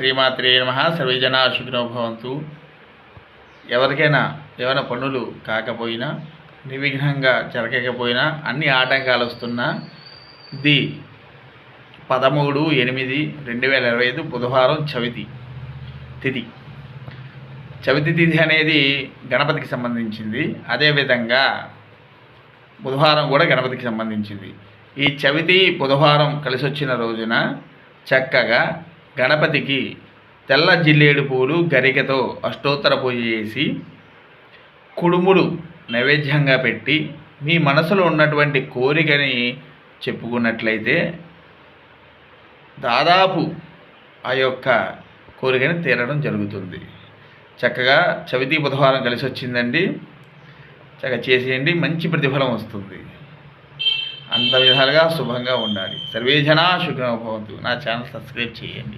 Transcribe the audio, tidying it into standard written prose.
శ్రీమాత్రే నమః. సర్వే జనా సుఖినో భవంతు. ఎవరికైనా ఏమైనా పనులు కాకపోయినా, నిర్విఘ్నంగా జరగకపోయినా, అన్ని ఆటంకాలు వస్తున్నా, ఇది 13/8/2025 బుధవారం చవితి తిథి. చవితి తిథి అనేది గణపతికి సంబంధించింది. అదేవిధంగా బుధవారం కూడా గణపతికి సంబంధించింది. ఈ చవితి బుధవారం కలిసి వచ్చిన రోజున చక్కగా గణపతికి తెల్ల జిల్లేడు పూలు గరికతో అష్టోత్తర పూజ చేసి కుడుములు నైవేద్యంగా పెట్టి మీ మనసులో ఉన్నటువంటి కోరికని చెప్పుకున్నట్లయితే దాదాపు ఆ యొక్క కోరికని తీరడం జరుగుతుంది. చక్కగా చవితి బుధవారం కలిసి వచ్చిందండి, చక్కగా చేసేయండి, మంచి ప్రతిఫలం వస్తుంది. అంత విధాలుగా శుభంగా ఉండాలి. సర్వే జనా సుఖినో భవంతు. నా ఛానల్ సబ్స్క్రైబ్ చేయండి.